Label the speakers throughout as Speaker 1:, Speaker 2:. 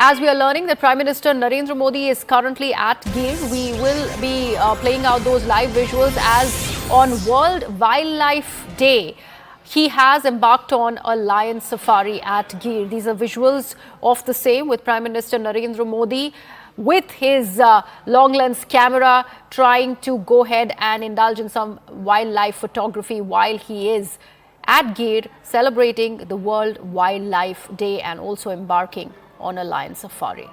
Speaker 1: as we are learning that Prime Minister Narendra Modi is currently at Gir, we will be playing out those live visuals as on World Wildlife Day. He has embarked on a lion safari at Gir. These are visuals of the same with Prime Minister Narendra Modi with his long lens camera trying to go ahead and indulge in some wildlife photography while he is at Gir celebrating the World Wildlife Day and also embarking on a lion safari.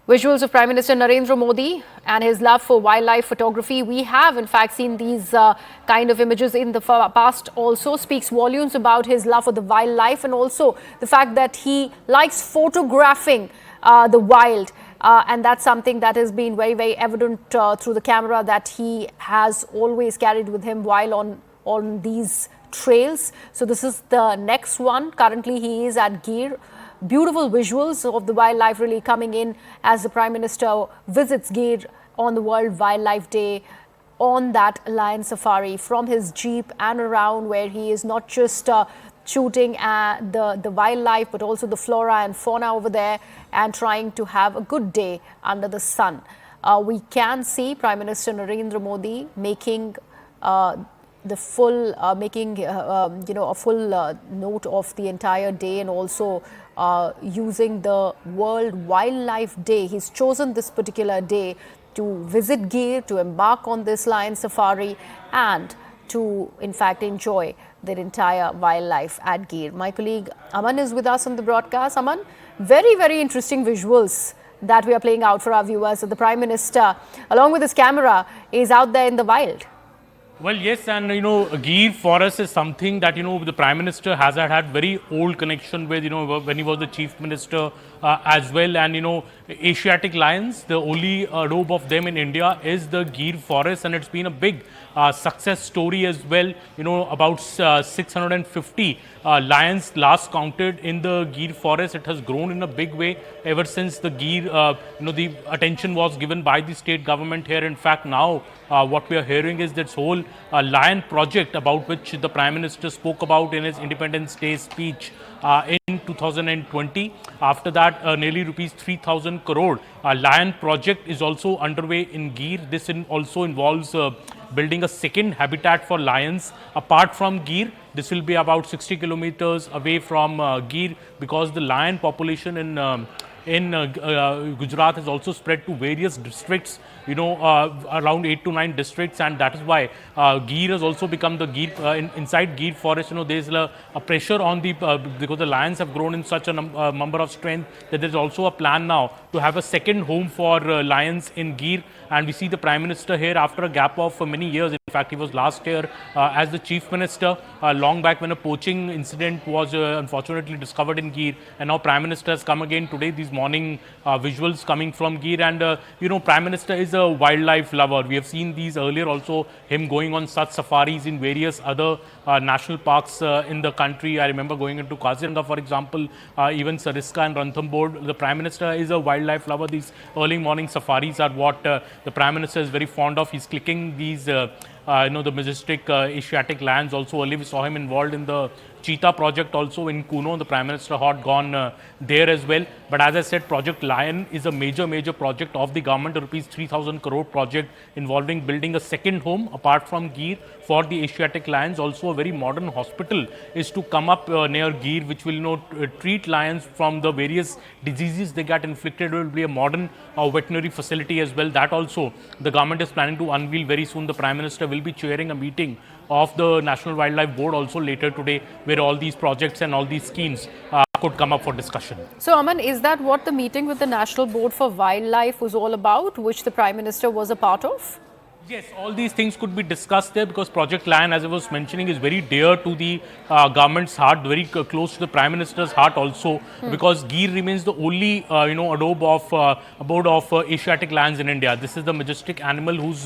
Speaker 1: Visuals of Prime Minister Narendra Modi and his love for wildlife photography. We have in fact seen these kind of images in the past also. Speaks volumes about his love for the wildlife and also the fact that he likes photographing the wild. And that's something that has been very, very evident through the camera that he has always carried with him while on these trails. So this is the next one. Currently he is at Gir. Beautiful visuals of the wildlife really coming in as the Prime Minister visits Gir on the World Wildlife Day on that lion safari from his jeep and around, where he is not just shooting at the wildlife but also the flora and fauna over there and trying to have a good day under the sun. We can see Prime Minister Narendra Modi making the full a full note of the entire day and also using the World Wildlife Day. He's chosen this particular day to visit Gir, to embark on this lion safari and to in fact enjoy their entire wildlife at Gir. My colleague Aman is with us on the broadcast. Aman, very, very interesting visuals that we are playing out for our viewers. So the Prime Minister, along with his camera, is out there in the wild.
Speaker 2: Well, yes, and Gir forest is something that the Prime Minister has had very old connection with, when he was the Chief Minister as well. And Asiatic lions, the only robe of them in India is the Gir forest, and it's been a big success story as well. About 650 lions last counted in the Gir forest. It has grown in a big way ever since the Gir, the attention was given by the state government here. In fact, now what we are hearing is this whole lion project about which the Prime Minister spoke about in his Independence Day speech in 2020. After that, nearly rupees 3,000 crore lion project is also underway in Gir. This also involves building a second habitat for lions apart from Gir. This will be about 60 kilometers away from Gir, because the lion population in Gujarat has also spread to various districts, around 8 to 9 districts, and that is why Gir has also become the Gir, inside Gir forest, there is a pressure on the, because the lions have grown in such a number of strength, that there is also a plan now to have a second home for lions in Gir. And we see the Prime Minister here after a gap of many years. In fact, he was last year as the Chief Minister, long back when a poaching incident was unfortunately discovered in Gir. And now Prime Minister has come again today, these morning visuals coming from Gir. And, Prime Minister is a wildlife lover. We have seen these earlier also, him going on such safaris in various other national parks in the country. I remember going into Kaziranga, for example, even Sariska and Ranthambore. The Prime Minister is a wildlife lover. These early morning safaris are what the Prime Minister is very fond of. He's clicking these, the majestic Asiatic lions. Also, earlier we saw him involved in the cheetah project also in Kuno. The Prime Minister had gone there as well. But as I said, Project Lion is a major project of the government, a rupees 3,000 crore project involving building a second home apart from Gir for the Asiatic lions. Also, a very modern hospital is to come up near Gir, which will treat lions from the various diseases they get inflicted. It will be a modern veterinary facility as well. That also the government is planning to unveil very soon. The Prime Minister will be chairing a meeting of the National Wildlife Board also later today, where all these projects and all these schemes could come up for discussion.
Speaker 1: So, Aman, is that what the meeting with the National Board for Wildlife was all about, which the Prime Minister was a part of?
Speaker 2: Yes, all these things could be discussed there, because Project Lion, as I was mentioning, is very dear to the government's heart, very close to the Prime Minister's heart also, because Gir remains the only, abode of Asiatic lions in India. This is the majestic animal whose,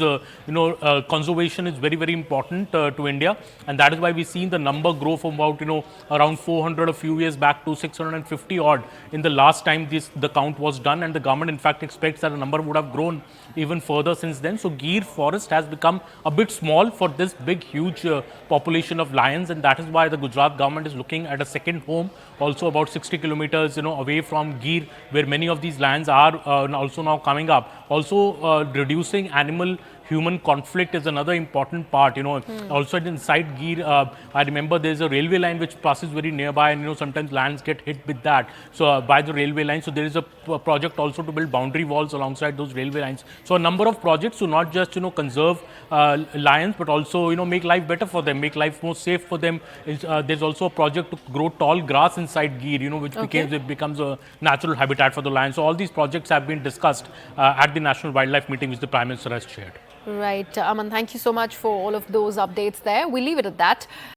Speaker 2: conservation is very, very important to India, and that is why we've seen the number grow from about, around 400 a few years back to 650 odd in the last time the count was done, and the government in fact expects that the number would have grown even further since then. So Gir forest has become a bit small for this big, huge population of lions, and that is why the Gujarat government is looking at a second home, also about 60 kilometers, away from Gir, where many of these lions are also now coming up. Also, reducing animal-human conflict is another important part. Also inside Gir, I remember there's a railway line which passes very nearby, and sometimes lands get hit with that. So by the railway line, so there is a project also to build boundary walls alongside those railway lines. So a number of projects to not just conserve lions, but also make life better for them, make life more safe for them. There's also a project to grow tall grass inside Gir, which becomes a natural habitat for the lions. So all these projects have been discussed at the National Wildlife meeting which the Prime Minister has chaired.
Speaker 1: Right. Aman, thank you so much for all of those updates there. We'll leave it at that.